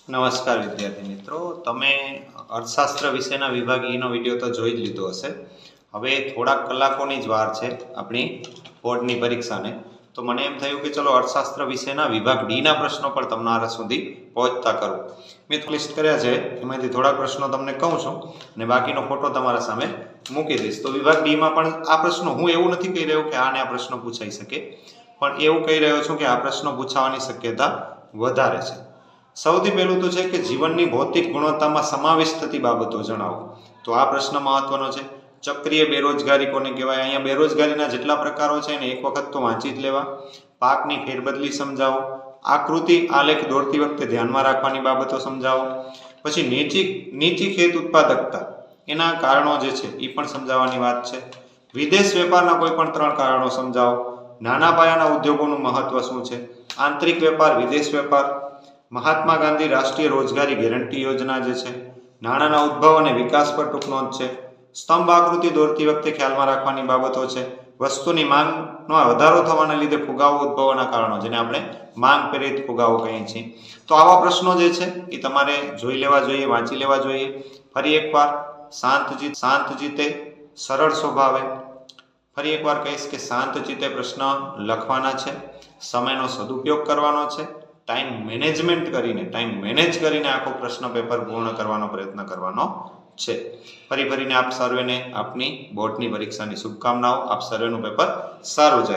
નમસ્કાર વિદ્યાર્થી મિત્રો, તમે અર્થશાસ્ત્ર વિષયના વિભાગ ઈનો વિડીયો તો જોઈ જ લીધો હશે. હવે થોડાક કલાકોની જ વાર છે આપણી બોર્ડની પરીક્ષાને, તો મને એમ થયું કે ચલો અર્થશાસ્ત્ર વિષયના વિભાગ ડીના પ્રશ્નો પણ તમારા સુધી પહોંચતા કરું. મેં લિસ્ટ કર્યા છે, એમાંથી થોડાક પ્રશ્નો તમને કહું છું અને બાકીનો ફોટો તમારા સામે મૂકી દઈશ. તો વિભાગ ડીમાં પણ આ પ્રશ્નો, હું એવું નથી કહી રહ્યો કે આને આ પ્રશ્નો પૂછાઈ શકે, પણ એવું કહી રહ્યો છું કે આ પ્રશ્નો પૂછાવાની શક્યતા વધારે છે. સૌથી પહેલું તો છે કે જીવનની ભૌતિક ગુણવત્તામાં સમાવેશ થતી બાબતો જણાવો. તો આ પ્રશ્ન મહત્વનો છે. ચક્રીય બેરોજગારી કોને કહેવાય? અહીંયા બેરોજગારીના જેટલા પ્રકારો છે એને એક વખત તો વાંચી જ લેવા. પાકની ફેરબદલી સમજાવો. આકૃતિ આલેખ દોરતી વખતે ધ્યાનમાં રાખવાની બાબતો સમજાવો. પછી નીચી ખેત ઉત્પાદકતા, એના કારણો જે છે એ પણ સમજાવવાની વાત છે. વિદેશ વેપારના કોઈ પણ 3 કારણો સમજાવો. નાના પાયાના ઉદ્યોગોનું મહત્વ શું છે? આંતરિક વેપાર, વિદેશ વેપાર, મહાત્મા ગાંધી રાષ્ટ્રીય રોજગારી ગેરંટી યોજના જે છે, નાણાંના ઉદ્ભવ અને વિકાસ પર ટૂંક નોંધ છે. સ્તંભ આકૃતિ દોરતી વખતે ખ્યાલમાં રાખવાની બાબતો છે. વસ્તુની માંગનો વધારો થવાના લીધે ફુગાવો ઉદ્ભવવાના કારણો, જેને આપણે માંગ પ્રેરિત ફુગાવો કહીએ છીએ. તો આવા પ્રશ્નો જે છે એ તમારે જોઈ લેવા જોઈએ, વાંચી લેવા જોઈએ. ફરી એકવાર, શાંત ચિત્તે, સરળ સ્વભાવે. ફરી એકવાર કહીશ કે શાંત ચિત્તે પ્રશ્ન લખવાના છે, સમયનો સદુપયોગ કરવાનો છે, ટાઈમ મેનેજ કરીને આખો પ્રશ્ન પેપર પૂર્ણ કરવાનો પ્રયત્ન કરવાનો છે. ફરીને આપ સર્વેને આપની બોર્ડની પરીક્ષાની શુભકામનાઓ. આપ સર્વેનું પેપર સારું જાય.